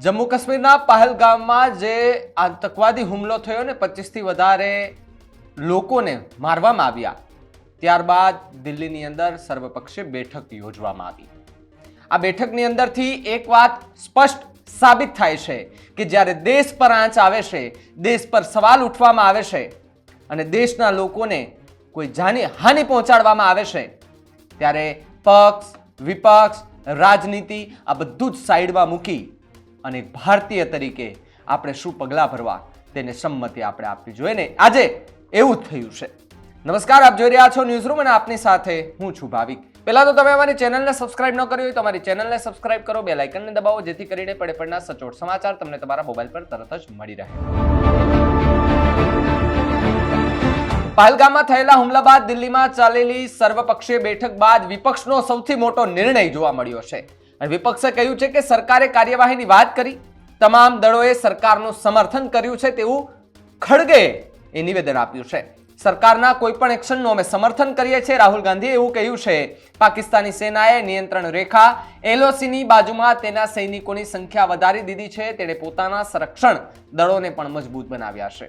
જમ્મુ કાશ્મીરના પહલગામમાં જે આતંકવાદી હુમલો થયો ને 25 થી વધારે લોકોને મારવામાં આવ્યા, ત્યારબાદ દિલ્હીની અંદર સર્વપક્ષીય બેઠક યોજવામાં આવી. આ બેઠકની અંદરથી એક વાત સ્પષ્ટ સાબિત થાય છે કે જ્યારે દેશ પર આંચ આવે છે, દેશ પર સવાલ ઉઠવામાં આવે છે અને દેશના લોકોને કોઈ જાની હાનિ પહોંચાડવામાં આવે છે, ત્યારે પક્ષ વિપક્ષ રાજનીતિ આ બધું જ સાઈડમાં મૂકી અને એક ભારતીય તરીકે આપણે શું પગલાં ભરવા તેને સંમતિ આપણે આપવી જોઈએ ને આજે એવું જ થયું છે. નમસ્કાર, આપ જોઈ રહ્યા છો ન્યૂઝરૂમ અને આપની સાથે હું છું ભાવિક. પહેલા તો તમે અમારી ચેનલને સબસ્ક્રાઇબ ન કરી હોય તો અમારી ચેનલને સબસ્ક્રાઇબ કરો, બેલ આઇકનને દબાવો જેથી કરીને પડે પડના સચોટ સમાચાર તમને તમારા મોબાઈલ પર તરત જ મળી રહે. પહલગામમાં થયેલા હુમલા બાદ દિલ્હીમાં ચાલેલી સર્વપક્ષીય બેઠક બાદ વિપક્ષનો સૌથી મોટો નિર્ણય જોવા મળ્યો છે. અને વિપક્ષે કહ્યું છે કે સરકારે કાર્યવાહીની વાત કરી, તમામ દળોએ સરકારનું સમર્થન કર્યું છે તેવું ખડગેએ નિવેદન આપ્યું છે. સરકારના કોઈ પણ એક્શનનું અમે સમર્થન કરીએ છીએ, રાહુલ ગાંધીએ એવું કહ્યું છે. પાકિસ્તાની સેનાએ નિયંત્રણ રેખા એલઓસીની બાજુમાં તેના સૈનિકોની સંખ્યા વધારી દીધી છે. તેણે પોતાના સંરક્ષણ દળોને પણ મજબૂત બનાવ્યા છે.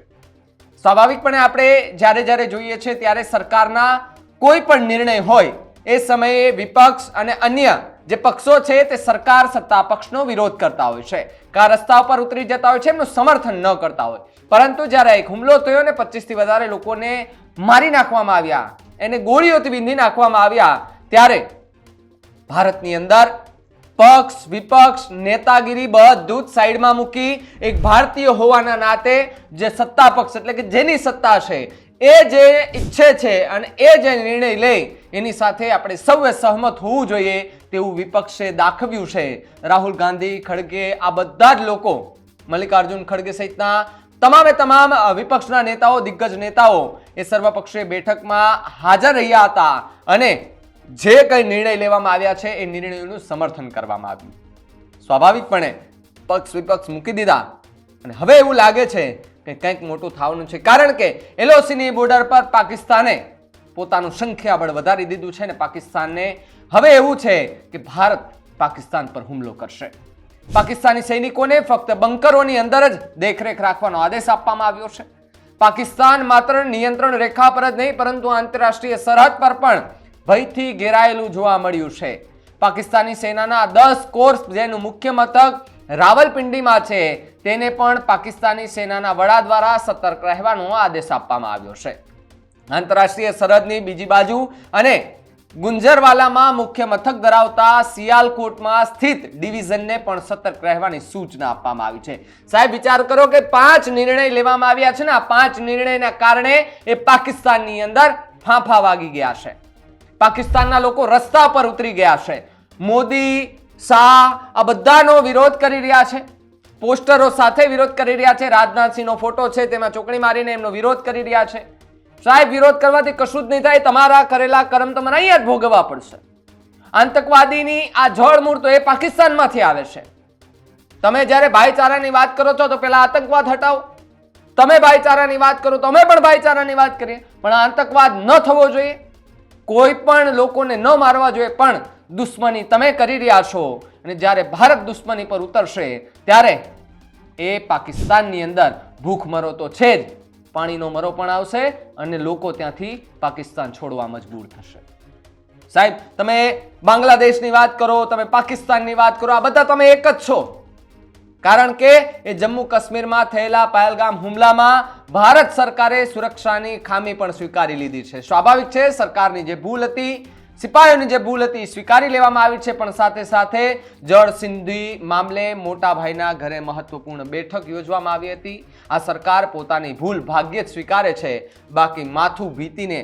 સ્વાભાવિકપણે આપણે જ્યારે જોઈએ છીએ ત્યારે સરકારના કોઈ પણ નિર્ણય હોય એ સમયે વિપક્ષ અને અન્ય જે પક્ષો છે તે સરકાર સત્તા પક્ષનો વિરોધ કરતા હોય છે, કા રસ્તા પર ઉતરી જતા હોય છે, એમનું સમર્થન ન કરતા હોય. પરંતુ જ્યારે એક હુમલો થયો ને 25 થી વધારે લોકોને મારી નાખવામાં આવ્યા, એને ગોળીઓથી બીંધી નાખવામાં આવ્યા, ત્યારે ભારતની અંદર પક્ષ વિપક્ષ નેતાગીરી બધું જ સાઈડમાં મૂકી એક ભારતીય હોવાના નાતે જે સત્તા પક્ષ એટલે કે જેની સત્તા છે એ જે ઈચ્છે છે અને એ જે નિર્ણય લે એની સાથે આપણે સૌએ સહમત હોવું જોઈએ તેવું વિપક્ષે દાખવ્યું છે. રાહુલ ગાંધી, ખડગે, આ બધા જ લોકો, મલ્લિકાર્જુન ખડગે સહિતના તમામ વિપક્ષના નેતાઓ, દિગ્ગજ નેતાઓ એ સર્વપક્ષીય બેઠકમાં હાજર રહ્યા હતા અને જે કંઈ નિર્ણય લેવામાં આવ્યા છે એ નિર્ણયોનું સમર્થન કરવામાં આવ્યું. સ્વાભાવિકપણે પક્ષ વિપક્ષ મૂકી દીધા અને હવે એવું લાગે છે કે કંઈક મોટું થવાનું છે, કારણ કે એલઓસીની બોર્ડર પર પાકિસ્તાને પોતાનું સંખ્યાબળ વધારી દીધું છે અને પાકિસ્તાનને હવે એવું છે કે ભારત પાકિસ્તાન પર હુમલો કરશે. પાકિસ્તાની સૈનિકોને ફક્ત બંકરોની અંદર જ દેખરેખ રાખવાનો આદેશ આપવામાં આવ્યો છે. પાકિસ્તાન માત્ર નિયંત્રણ રેખા પર જ નહીં પરંતુ આંતરરાષ્ટ્રીય સરહદ પર પણ ભયથી ઘેરાયેલું જોવા મળ્યું છે. પાકિસ્તાની સેનાના 10 કોર્સ જેનું મુખ્ય મથક રાવલપિંડીમાં છે તેને પણ પાકિસ્તાની સેનાના વડા દ્વારા સતર્ક રહેવાનો આદેશ આપવામાં આવ્યો છે. આંતરરાષ્ટ્રીય સરહદની બીજી બાજુ અને ગુંજરવાલામાં મુખ્ય મથક ધરાવતા સિયાલકોટમાં સ્થિત ડિવિઝનને પણ સતર્ક રહેવાની સૂચના આપવામાં આવી છે. સાહેબ, વિચાર કરો કે 5 નિર્ણય લેવામાં આવ્યા છે ને આ 5 નિર્ણયના કારણે એ પાકિસ્તાનની અંદર ફાંફા વાગી ગયા છે. પાકિસ્તાનના લોકો રસ્તા પર ઉતરી ગયા છે. મોદી, શાહ આ બધાનો વિરોધ કરી રહ્યા છે, પોસ્ટરો સાથે વિરોધ કરી રહ્યા છે. રાજનાથસિંહનો ફોટો છે તેમાં ચોકડી મારીને એમનો વિરોધ કરી રહ્યા છે. સાહેબ, વિરોધ કરવાથી કશું જ નહીં થાય, તમારા કરેલા કર્મ તમારે અહીંયા જ ભોગવવા પડશે. આતંકવાદીની આ જળમૂળ તો એ પાકિસ્તાનમાંથી આવે છે. તમે જ્યારે ભાઈચારાની વાત કરો છો તો પેલા આતંકવાદ હટાવો, તમે ભાઈચારાની વાત કરો તો અમે પણ ભાઈચારાની વાત કરીએ, પણ આતંકવાદ ન થવો જોઈએ, કોઈ પણ લોકોને ન મારવા જોઈએ, પણ દુશ્મની તમે કરી રહ્યા છો. અને જ્યારે ભારત દુશ્મની પર ઉતરશે ત્યારે એ પાકિસ્તાનની અંદર ભૂખમરો તો છે જ, પાણીનો મરો પણ આવશે અને લોકો ત્યાંથી પાકિસ્તાન છોડવા મજબૂર થશે. સાહેબ, તમે બાંગ્લાદેશની વાત કરો, તમે પાકિસ્તાનની વાત કરો, આ બધા તમે એક જ છો, કારણ કે એ જમ્મુ કાશ્મીરમાં થયેલા પહલગામ હુમલામાં ભારત સરકારે સુરક્ષાની ખામી પણ સ્વીકારી લીધી છે. સ્વાભાવિક છે, સરકારની જે ભૂલ હતી, સિપાહીઓની જે ભૂલ હતી સ્વીકારી લેવામાં આવી છે, પણ સાથે સાથે જળ સિંધી મામલે મોટા ભાઈના ઘરે મહત્વપૂર્ણ બેઠક યોજવામાં આવી હતી. આ સરકાર પોતાની ભૂલ ભાગ્યે જ સ્વીકારે છે, બાકી માથું ભીતીને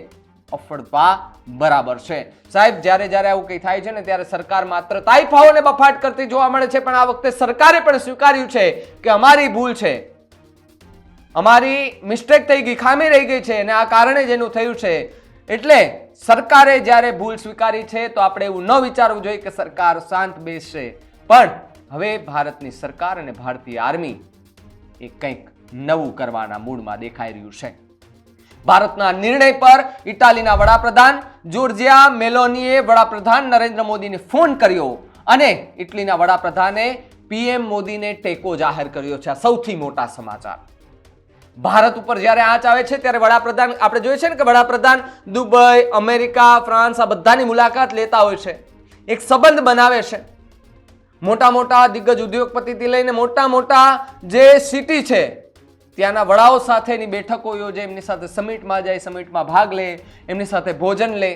અફડવા બરાબર છે. સાહેબ, જ્યારે આવું કંઈ થાય છે ને ત્યારે સરકાર માત્ર તાઇફાઓને બફાટ કરતી જોવા મળે છે, પણ આ વખતે સરકારે પણ સ્વીકાર્યું છે કે અમારી ભૂલ છે, અમારી મિસ્ટેક થઈ ગઈ, ખામી રહી ગઈ છે અને આ કારણે જ એનું થયું છે. એટલે સરકારે જ્યારે ભૂલ સ્વીકારી છે તો આપણે એવું ન વિચારવું જોઈએ કે સરકાર શાંત બેસશે, પણ હવે ભારતની સરકાર અને ભારતીય આર્મી એ કંઈક નવું કરવાના મૂડમાં દેખાઈ રહ્યું છે. ભારતના નિર્ણય પર ઇટાલીના વડાપ્રધાન જોર્જિયા મેલોનીએ વડાપ્રધાન નરેન્દ્ર મોદીને ફોન કર્યો અને ઇટલીના વડાપ્રધાને પીએમ મોદીને ટેકો જાહેર કર્યો છે. આ સૌથી મોટા સમાચાર. ભારત ઉપર જ્યારે આંચ આવે છે ત્યારે વડાપ્રધાન, આપણે જોઈએ છે ને કે વડાપ્રધાન દુબઈ, અમેરિકા, ફ્રાન્સ આ બધાની મુલાકાત લેતા હોય છે, એક સંબંધ બનાવે છે. મોટા મોટા દિગ્ગજ ઉદ્યોગપતિથી લઈને મોટા મોટા જે સિટી છે ત્યાંના વડાઓ સાથેની બેઠકો યોજે, એમની સાથે સમિટમાં જાય, સમિટમાં ભાગ લે, એમની સાથે ભોજન લે.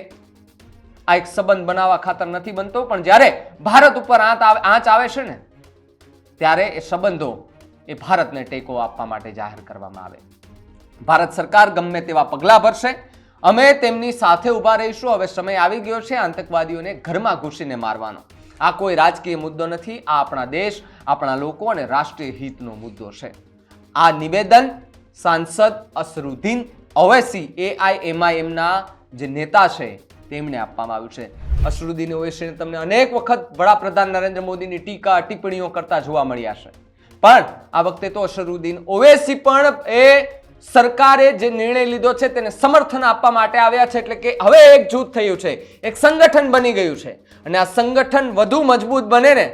આ એક સંબંધ બનાવવા ખાતર નથી બનતો, પણ જ્યારે ભારત ઉપર આંચ આવે છે ને ત્યારે એ સંબંધો એ ભારતને ટેકો આપવા માટે જાહેર કરવામાં આવે. ભારત સરકાર ગમે તેવા પગલાં ભરશે, અમે તેમની સાથે ઊભા રહીશું. હવે સમય આવી ગયો છે આતંકવાદીઓને ઘરમાં ઘૂસીને મારવાનો. આ કોઈ રાજકીય મુદ્દો નથી, આ આપણા દેશ, આપણા લોકો અને રાષ્ટ્રીય હિતનો મુદ્દો છે. આ નિવેદન સાંસદ અસરુદ્દીન ઓવૈસી AIMIM ના જે નેતા છે તેમણે આપવામાં આવ્યું છે. અસરુદ્દીન ઓવૈસીને તમને અનેક વખત વડાપ્રધાન નરેન્દ્ર મોદીની ટીકા ટિપ્પણીઓ કરતા જોવા મળ્યા છે, પણ આ વખતે તો અસરુદ્દીન ઓવૈસી પણ એ સરકારે જે નિર્ણય લીધો છે તેને સમર્થન આપવા માટે આવ્યા છે. એટલે કે હવે એક જૂથ થયું છે, એક સંગઠન બની ગયું છે, અને આ સંગઠન વધુ મજબૂત બને ને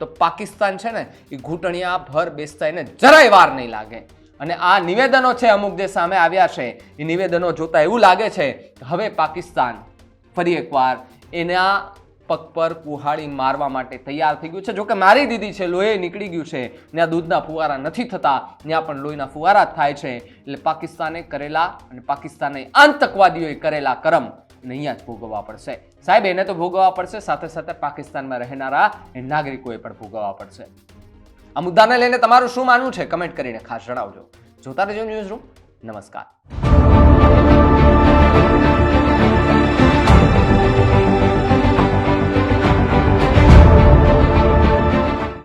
તો પાકિસ્તાન છે ને એ ઘૂંટણિયા ભર બેસતા એને જરાય વાર નહીં લાગે. અને આ નિવેદનો છે અમુક જે સામે આવ્યા છે, એ નિવેદનો જોતા એવું લાગે છે કે હવે પાકિસ્તાન ફરી એકવાર એના પગ પર કુહાડી મારવા માટે તૈયાર થઈ ગયું છે. જોકે મારી દીધી છે, લોહી નીકળી ગયું છે, ત્યાં દૂધના ફુવારા નથી થતા, ત્યાં પણ લોહીના ફુવારા જ થાય છે. એટલે પાકિસ્તાને કરેલા અને પાકિસ્તાને આતંકવાદીઓએ કરેલા કર્મ અને અહીંયા જ ભોગવવા પડશે. સાહેબ, એને તો ભોગવવા પડશે, સાથે સાથે પાકિસ્તાનમાં રહેનારા એ નાગરિકોએ પણ ભોગવવા પડશે. આ મુદ્દાને લઈને તમારું શું માનવું છે કમેન્ટ કરીને ખાસ જણાવજો. જોતા રહેજો ન્યૂઝ રૂમ. નમસ્કાર.